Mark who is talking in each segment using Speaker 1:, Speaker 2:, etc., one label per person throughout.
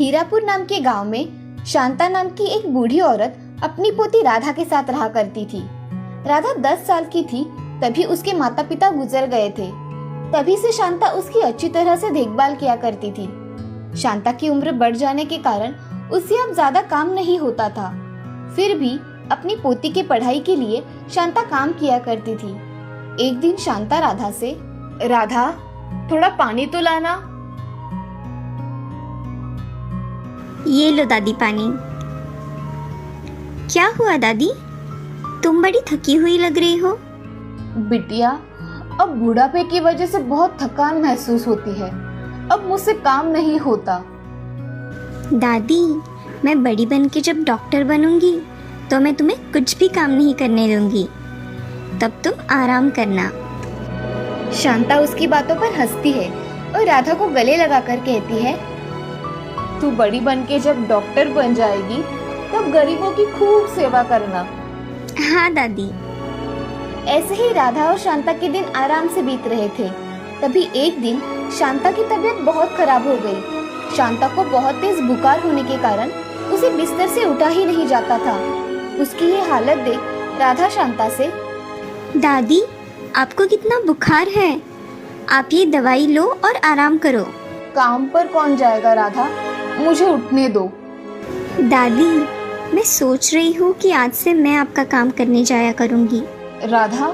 Speaker 1: हीरापुर नाम के गांव में शांता नाम की एक बूढ़ी औरत अपनी पोती राधा के साथ रहा करती थी। राधा 10 साल की थी तभी उसके माता पिता गुजर गए थे। तभी से शांता उसकी अच्छी तरह से देखभाल किया करती थी। शांता की उम्र बढ़ जाने के कारण उससे अब ज्यादा काम नहीं होता था। फिर भी अपनी पोती की पढ़ाई के लिए शांता काम किया करती थी। एक दिन शांता राधा से, राधा थोड़ा पानी तो लाना।
Speaker 2: ये लो दादी पानी। क्या हुआ दादी, तुम बड़ी थकी हुई लग रही हो।
Speaker 1: बिटिया, अब बुढ़ापे की वजह से बहुत थकान महसूस होती है। अब मुझसे काम नहीं होता।
Speaker 2: दादी, मैं बड़ी बन के जब डॉक्टर बनूंगी तो मैं तुम्हें कुछ भी काम नहीं करने दूंगी, तब तुम आराम करना।
Speaker 1: शांता उसकी बातों पर हंसती है और राधा को गले लगाकर कहती है, तू बड़ी बन के जब डॉक्टर बन जाएगी तब गरीबों की खूब सेवा करना।
Speaker 2: हाँ दादी।
Speaker 1: ऐसे ही राधा और शांता के दिन आराम से बीत रहे थे। तभी एक दिन शांता की तबीयत बहुत खराब हो गई। शांता को बहुत तेज बुखार होने के कारण उसे बिस्तर से उठा ही नहीं जाता था। उसकी ये हालत देख राधा शांता से,
Speaker 2: दादी आपको कितना बुखार है, आप ये दवाई लो और आराम करो।
Speaker 1: काम पर कौन जाएगा राधा, मुझे उठने दो।
Speaker 2: दादी, मैं सोच रही हूँ कि आज से मैं आपका काम करने जाया करूँगी।
Speaker 1: राधा,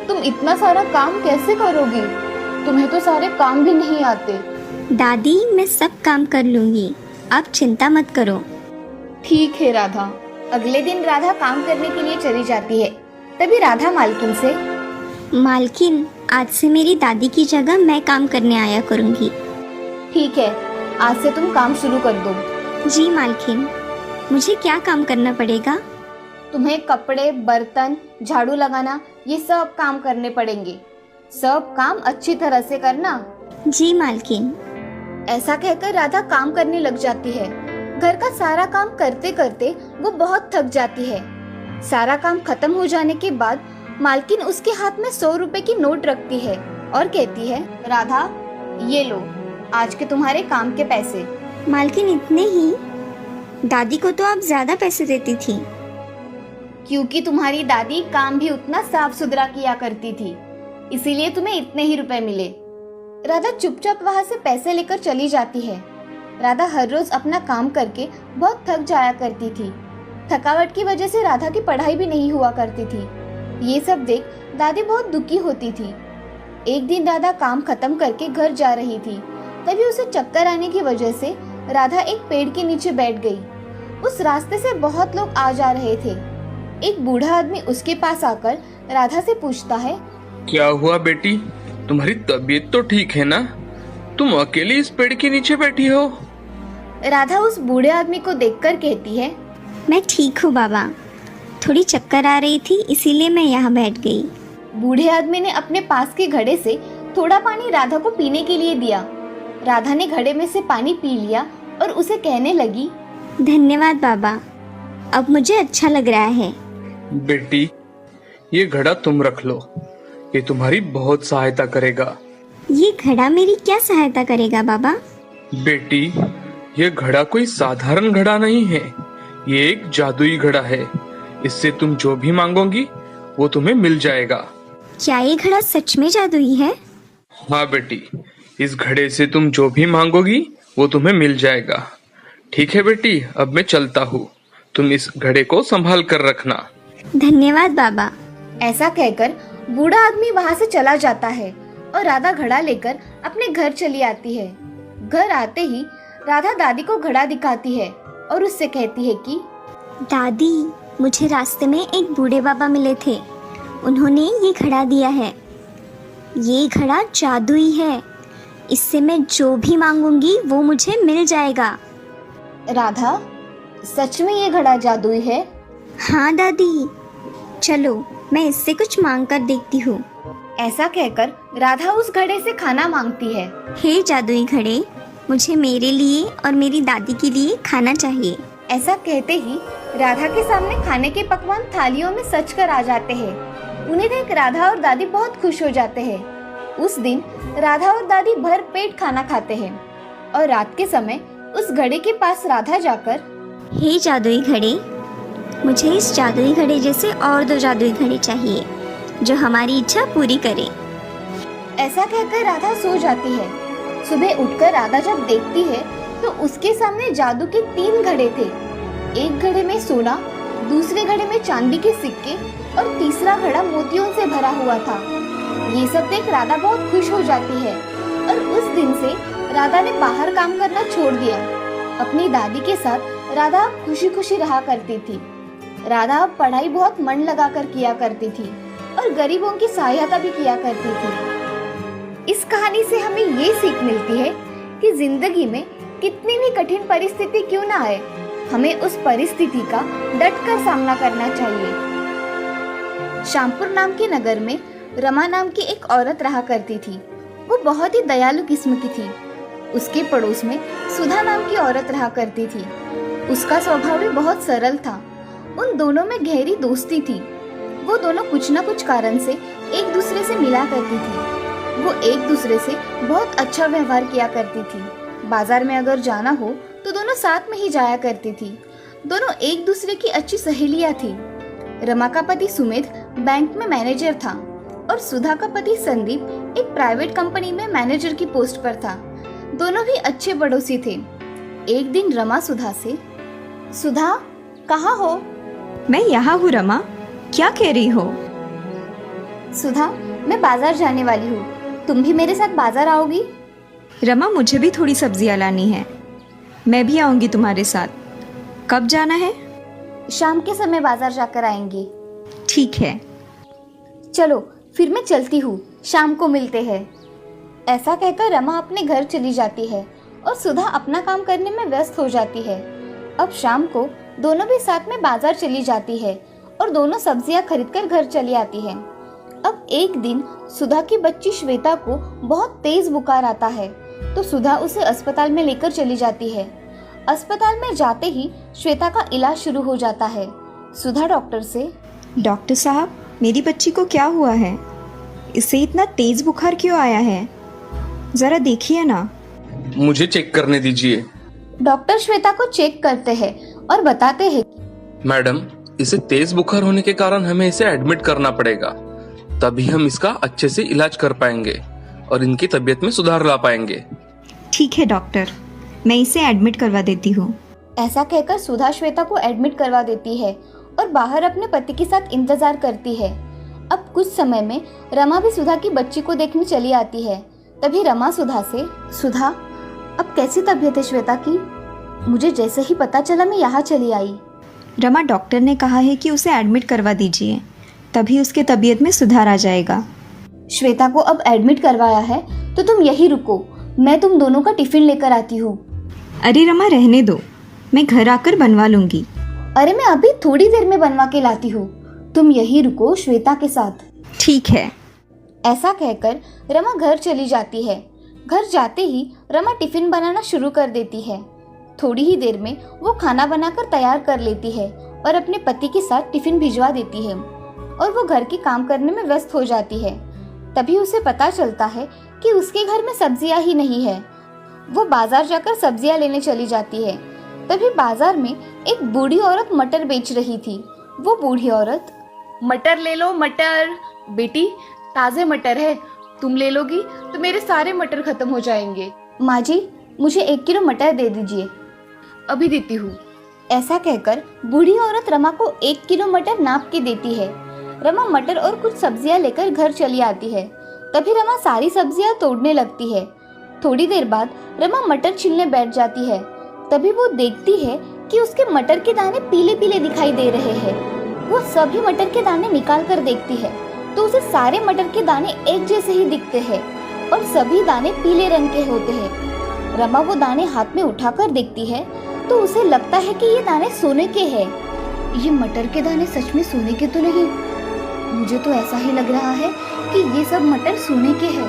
Speaker 1: तुम इतना सारा काम कैसे करोगी? तुम्हें तो सारे काम भी नहीं आते।
Speaker 2: दादी, मैं सब काम कर लूँगी, आप चिंता मत करो।
Speaker 1: ठीक है राधा। अगले दिन राधा काम करने के लिए चली जाती है। तभी राधा मालकिन से,
Speaker 2: मालकिन, आज से मेरी दादी की जगह मैं काम करने आया करूँगी।
Speaker 1: ठीक है, आज से तुम काम शुरू कर दो।
Speaker 2: जी मालकिन, मुझे क्या काम करना पड़ेगा?
Speaker 1: तुम्हें कपड़े, बर्तन, झाड़ू लगाना, ये सब काम करने पड़ेंगे। सब काम अच्छी तरह से करना।
Speaker 2: जी मालकिन।
Speaker 1: ऐसा कहकर राधा काम करने लग जाती है। घर का सारा काम करते करते वो बहुत थक जाती है। सारा काम खत्म हो जाने के बाद मालकिन उसके हाथ में 100 रुपए की नोट रखती है और कहती है, राधा ये लो, आज के तुम्हारे काम के पैसे।
Speaker 2: मालकिन, इतने ही? दादी को तो आप ज्यादा पैसे देती थी।
Speaker 1: क्योंकि तुम्हारी दादी काम भी उतना साफ सुथरा किया करती थी, इसीलिए तुम्हें इतने ही रुपए मिले। राधा चुपचाप वहाँ से पैसे लेकर चली जाती है। राधा हर रोज अपना काम करके बहुत थक जाया करती थी। थकावट की वजह से राधा की पढ़ाई भी नहीं हुआ करती थी। ये सब देख दादी बहुत दुखी होती थी। एक दिन राधा काम खत्म करके घर जा रही थी। तभी उसे चक्कर आने की वजह से राधा एक पेड़ के नीचे बैठ गई। उस रास्ते से बहुत लोग आ जा रहे थे। एक बूढ़ा आदमी उसके पास आकर राधा से पूछता है,
Speaker 3: क्या हुआ बेटी, तुम्हारी तबीयत तो ठीक है ना? तुम अकेली इस पेड़ के नीचे बैठी हो?
Speaker 1: राधा उस बूढ़े आदमी को देखकर कहती है,
Speaker 2: मैं ठीक हूँ बाबा, थोड़ी चक्कर आ रही थी इसीलिए मैं यहाँ बैठ गई।
Speaker 1: बूढ़े आदमी ने अपने पास के घड़े से थोड़ा पानी राधा को पीने के लिए दिया। राधा ने घड़े में से पानी पी लिया और उसे कहने लगी,
Speaker 2: धन्यवाद बाबा, अब मुझे अच्छा लग रहा है।
Speaker 3: बेटी, ये घड़ा तुम रख लो, ये तुम्हारी बहुत सहायता करेगा।
Speaker 2: ये घड़ा मेरी क्या सहायता करेगा बाबा?
Speaker 3: बेटी, ये घड़ा कोई साधारण घड़ा नहीं है, ये एक जादुई घड़ा है। इससे तुम जो भी मांगोगी वो तुम्हें मिल जाएगा।
Speaker 2: क्या ये घड़ा सच में जादुई है?
Speaker 3: हाँ बेटी, इस घड़े से तुम जो भी मांगोगी वो तुम्हें मिल जाएगा। ठीक है बेटी, अब मैं चलता हूँ, तुम इस घड़े को संभाल कर रखना।
Speaker 2: धन्यवाद बाबा।
Speaker 1: ऐसा कहकर बूढ़ा आदमी वहाँ से चला जाता है और राधा घड़ा लेकर अपने घर चली आती है। घर आते ही राधा दादी को घड़ा दिखाती है और उससे कहती है कि
Speaker 2: दादी, मुझे रास्ते में एक बूढ़े बाबा मिले थे, उन्होंने ये घड़ा दिया है। ये घड़ा जादुई है, इससे मैं जो भी मांगूंगी वो मुझे मिल जाएगा।
Speaker 1: राधा, सच में ये घड़ा जादुई है?
Speaker 2: हाँ दादी, चलो मैं इससे कुछ मांग कर देखती हूँ।
Speaker 1: ऐसा कहकर राधा उस घड़े से खाना मांगती है।
Speaker 2: हे जादुई घड़े, मुझे मेरे लिए और मेरी दादी के लिए खाना चाहिए।
Speaker 1: ऐसा कहते ही राधा के सामने खाने के पकवान थालियों में सज कर आ जाते हैं। उन्हें देख राधा और दादी बहुत खुश हो जाते हैं। उस दिन राधा और दादी भर पेट खाना खाते हैं और रात के समय उस घड़े के पास राधा जाकर,
Speaker 2: हे जादुई घड़े, मुझे इस जादुई घड़े जैसे और 2 जादुई घड़े चाहिए जो हमारी इच्छा पूरी करे।
Speaker 1: ऐसा कहकर राधा सो जाती है। सुबह उठकर राधा जब देखती है तो उसके सामने जादू के 3 घड़े थे। एक घड़े में सोना, दूसरे घड़े में चांदी के सिक्के और तीसरा घड़ा मोतियों से भरा हुआ था। ये सब देख राधा बहुत खुश हो जाती है और उस दिन से राधा ने बाहर काम करना छोड़ दिया। अपनी दादी के साथ राधा खुशी खुशी रहा करती थी। राधा पढ़ाई बहुत मन लगाकर किया करती थी और गरीबों की सहायता भी किया करती थी। इस कहानी से हमें ये सीख मिलती है कि जिंदगी में कितनी भी कठिन परिस्थिति क्यों ना आए, हमें उस परिस्थिति का डटकर सामना करना चाहिए। श्यामपुर नाम के नगर में रमा नाम की एक औरत रहा करती थी। वो बहुत ही दयालु किस्म की थी। उसके पड़ोस में सुधा नाम की औरत रहा करती थी। उसका स्वभाव भी बहुत सरल था। उन दोनों में गहरी दोस्ती थी। वो दोनों कुछ न कुछ कारण से एक दूसरे से मिला करती थी। वो एक दूसरे से बहुत अच्छा व्यवहार किया करती थी। बाजार में अगर जाना हो तो दोनों साथ में ही जाया करती थी। दोनों एक दूसरे की अच्छी सहेलियां थी। रमा का पति सुमित बैंक में मैनेजर था और सुधा का पति संदीप एक प्राइवेट कंपनी में मैनेजर की पोस्ट पर था। दोनों भी अच्छे पड़ोसी थे। एक दिन रमा सुधा से, सुधा कहाँ हो?
Speaker 4: मैं यहाँ हूँ रमा, क्या कह रही हो?
Speaker 1: सुधा, मैं बाजार जाने वाली हूँ, तुम भी मेरे साथ बाजार आओगी?
Speaker 4: रमा, मुझे भी थोड़ी सब्जियाँ लानी है, मैं भी आऊँगी तुम्हारे साथ। कब जाना है?
Speaker 1: शाम के समय बाजार जाकर आएंगे।
Speaker 4: ठीक है।
Speaker 1: चलो फिर मैं चलती हूँ, शाम को मिलते हैं। ऐसा कहकर रमा अपने घर चली जाती है और सुधा अपना काम करने में व्यस्त हो जाती है। अब शाम को दोनों भी साथ में बाजार चली जाती है और दोनों सब्जियां खरीदकर घर चली आती है। अब एक दिन सुधा की बच्ची श्वेता को बहुत तेज बुखार आता है तो सुधा उसे अस्पताल में लेकर चली जाती है। अस्पताल में जाते ही श्वेता का इलाज शुरू हो जाता है। सुधा डॉक्टर से,
Speaker 4: डॉक्टर साहब, मेरी बच्ची को क्या हुआ है? इसे इतना तेज बुखार क्यों आया है? जरा देखिए ना।
Speaker 3: मुझे चेक करने दीजिए।
Speaker 1: डॉक्टर श्वेता को चेक करते हैं और बताते हैं,
Speaker 3: मैडम, इसे तेज बुखार होने के कारण हमें इसे एडमिट करना पड़ेगा, तभी हम इसका अच्छे से इलाज कर पाएंगे और इनकी तबीयत में सुधार ला पाएंगे।
Speaker 4: ठीक है डॉक्टर, मैं इसे एडमिट करवा देती हूँ।
Speaker 1: ऐसा कहकर सुधा श्वेता को एडमिट करवा देती है और बाहर अपने पति के साथ इंतजार करती है। अब कुछ समय में रमा भी सुधा की बच्ची को देखने चली आती है। तभी रमा सुधा से, सुधा, अब कैसी तबीयत है श्वेता की? मुझे जैसे ही पता चला मैं यहाँ चली आई।
Speaker 4: रमा, डॉक्टर ने कहा है कि उसे एडमिट करवा दीजिए, तभी उसके तबीयत में सुधार आ जाएगा।
Speaker 1: श्वेता को अब एडमिट करवाया है तो तुम यही रुको, मैं तुम दोनों का टिफिन लेकर आती हूँ।
Speaker 4: अरे रमा, रहने दो, मैं घर आकर बनवा लूंगी।
Speaker 1: अरे मैं अभी थोड़ी देर में बनवा के लाती हूँ, तुम यही रुको श्वेता के साथ।
Speaker 4: ठीक है।
Speaker 1: ऐसा कहकर रमा घर चली जाती है। घर जाते ही रमा टिफिन बनाना शुरू कर देती है। थोड़ी ही देर में वो खाना बनाकर तैयार कर लेती है और अपने पति के साथ टिफिन भिजवा देती है और वो घर के काम करने में व्यस्त हो जाती है। तभी उसे पता चलता है कि उसके घर में सब्जियां ही नहीं है। वो बाजार जाकर सब्जियां लेने चली जाती है। तभी बाजार में एक बूढ़ी औरत मटर बेच रही थी। वो बूढ़ी औरत, मटर ले लो मटर। बेटी, ताजे मटर है, तुम ले लोगी तो मेरे सारे मटर खत्म हो जाएंगे। माँ जी, मुझे 1 किलो मटर दे दीजिए। अभी देती हूँ। ऐसा कहकर बूढ़ी औरत रमा को 1 किलो मटर नाप के देती है। रमा मटर और कुछ सब्जियां लेकर घर चली आती है। तभी रमा सारी सब्जियां तोड़ने लगती है। थोड़ी देर बाद रमा मटर छीलने बैठ जाती है। तभी वो देखती है कि उसके मटर के दाने पीले पीले दिखाई दे रहे हैं। वो सभी मटर के दाने निकाल कर देखती है तो उसे सारे मटर के दाने एक जैसे ही दिखते हैं और सभी दाने पीले रंग के होते हैं। रमा वो दाने हाथ में उठाकर देखती है तो उसे लगता है कि ये दाने सोने के हैं। ये मटर के दाने सच में सोने के तो नहीं, मुझे तो ऐसा ही लग रहा है कि ये सब मटर सोने के हैं।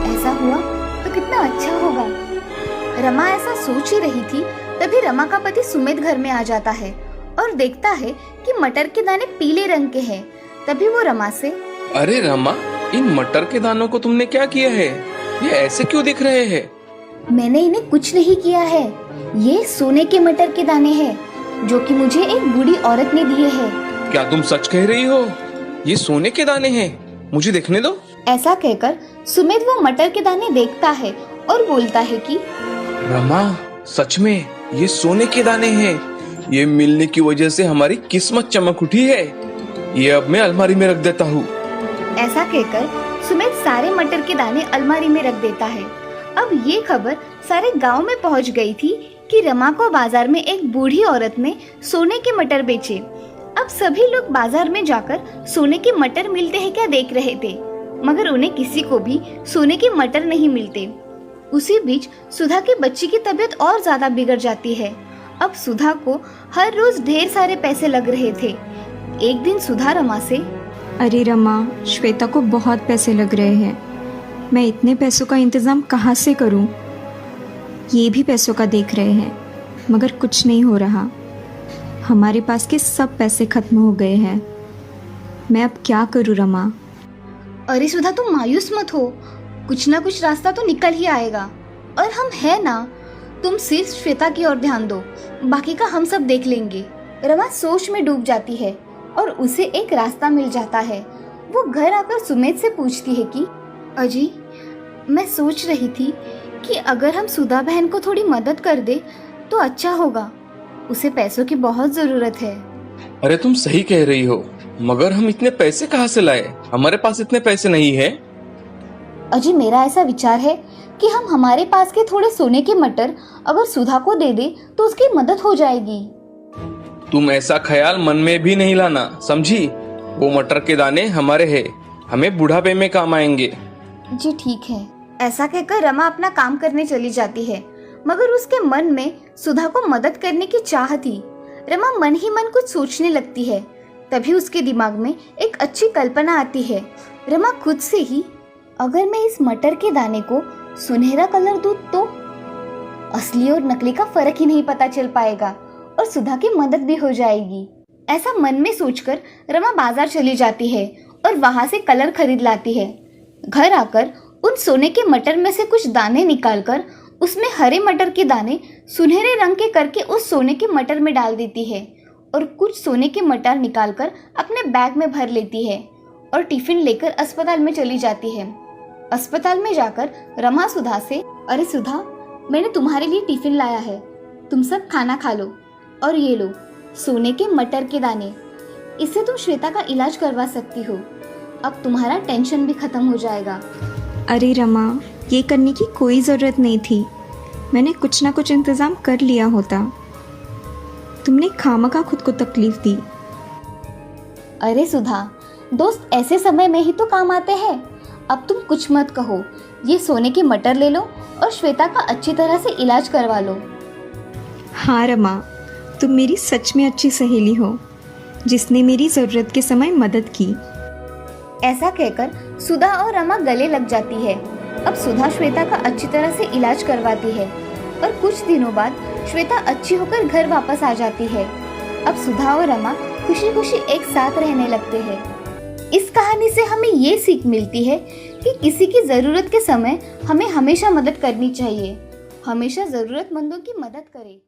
Speaker 1: ऐसा हुआ तो कितना अच्छा होगा। रमा ऐसा सोच ही रही थी तभी रमा का पति सुमित घर में आ जाता है और देखता है कि मटर के दाने पीले रंग के हैं। तभी वो रमा से,
Speaker 3: अरे रमा, इन मटर के दानों को तुमने क्या किया है? ये ऐसे क्यों दिख रहे हैं?
Speaker 1: मैंने इन्हें कुछ नहीं किया है। ये सोने के मटर के दाने हैं जो कि मुझे एक बूढ़ी औरत ने दिए हैं।
Speaker 3: क्या तुम सच कह रही हो? ये सोने के दाने हैं, मुझे देखने दो।
Speaker 1: ऐसा कहकर सुमित वो मटर के दाने देखता है और बोलता है कि
Speaker 3: रमा, सच में ये सोने के दाने हैं। ये मिलने की वजह से हमारी किस्मत चमक उठी है। ये अब मैं अलमारी में रख देता हूँ।
Speaker 1: ऐसा कहकर सुमित सारे मटर के दाने अलमारी में रख देता है। अब ये खबर सारे गांव में पहुंच गई थी कि रमा को बाजार में एक बूढ़ी औरत ने सोने के मटर बेचे। अब सभी लोग बाजार में जाकर सोने के मटर मिलते हैं क्या देख रहे थे, मगर उन्हें किसी को भी सोने के मटर नहीं मिलते। उसी बीच सुधा की बच्ची की तबीयत और ज्यादा बिगड़ जाती है। अब सुधा को हर रोज ढेर सारे पैसे लग रहे थे। एक दिन सुधा रमा से,
Speaker 4: अरे रमा, श्वेता को बहुत पैसे लग रहे हैं। मैं इतने पैसों का इंतज़ाम कहाँ से करूँ? ये भी पैसों का देख रहे हैं, मगर कुछ नहीं हो रहा। हमारे पास के सब पैसे खत्म हो गए हैं। मैं अब क्या करूँ रमा?
Speaker 1: अरे सुधा, तुम मायूस मत हो, कुछ ना कुछ रास्ता तो निकल ही आएगा। और हम है ना, तुम सिर्फ श्वेता की ओर ध्यान दो, बाकी का हम सब देख लेंगे। रमा सोच में डूब जाती है और उसे एक रास्ता मिल जाता है। वो घर आकर सुमित से पूछती है कि अजी, मैं सोच रही थी कि अगर हम सुधा बहन को थोड़ी मदद कर दे तो अच्छा होगा। उसे पैसों की बहुत जरूरत है।
Speaker 3: अरे तुम सही कह रही हो, मगर हम इतने पैसे कहाँ से लाए? हमारे पास इतने पैसे नहीं है।
Speaker 1: अजी, मेरा ऐसा विचार है कि हम हमारे पास के थोड़े सोने के मटर अगर सुधा को दे दे तो उसकी मदद हो जाएगी।
Speaker 3: तुम ऐसा ख्याल मन में भी नहीं लाना, समझी? वो मटर के दाने हमारे हैं, हमें बुढ़ापे में काम आएंगे।
Speaker 1: जी ठीक है। ऐसा कहकर रमा अपना काम करने चली जाती है, मगर उसके मन में सुधा को मदद करने की चाह थी। रमा मन ही मन कुछ सोचने लगती है। तभी उसके दिमाग में एक अच्छी कल्पना आती है। रमा खुद से ही, अगर मैं इस मटर के दाने को सुनहरा कलर दूं तो असली और नकली का फर्क ही नहीं पता चल पाएगा और सुधा की मदद भी हो जाएगी। ऐसा मन में सोचकर रमा बाजार चली जाती है और वहां से कलर खरीद लाती है। घर आकर उन सोने के मटर में से कुछ दाने निकालकर उसमें हरे मटर के दाने सुनहरे रंग के करके उस सोने के मटर में डाल देती है और कुछ सोने के मटर निकालकर अपने बैग में भर लेती है और टिफिन लेकर अस्पताल में चली जाती है। अस्पताल में जाकर रमा सुधा से, अरे सुधा, मैंने तुम्हारे लिए टिफिन लाया है, तुम सब खाना खा लो। और ये लो सोने के मटर के दाने, इससे तुम श्वेता का इलाज करवा सकती हो। अब तुम्हारा टेंशन भी खत्म हो जाएगा।
Speaker 4: अरे रमा, ये करने की कोई ज़रूरत नहीं थी। मैंने कुछ ना कुछ इंतज़ाम कर लिया होता। तुमने खामखा खुद को तकलीफ दी।
Speaker 1: अरे सुधा, दोस्त ऐसे समय में ही तो काम आते हैं। अब तुम कुछ मत कहो, ये सोने के मटर ले लो और श्वेता का अच्छी तरह से इलाज करवा लो।
Speaker 4: हाँ रमा, तुम मेरी सच में अच्छी सहेली हो जिसने मेरी ज़रूरत के समय मदद की।
Speaker 1: ऐसा कहकर सुधा और रमा गले लग जाती है। अब सुधा श्वेता का अच्छी तरह से इलाज करवाती है और कुछ दिनों बाद श्वेता अच्छी होकर घर वापस आ जाती है। अब सुधा और रमा खुशी खुशी एक साथ रहने लगते हैं। इस कहानी से हमें ये सीख मिलती है कि किसी की ज़रूरत के समय हमें हमेशा मदद करनी चाहिए। हमेशा ज़रूरतमंदों की मदद करें।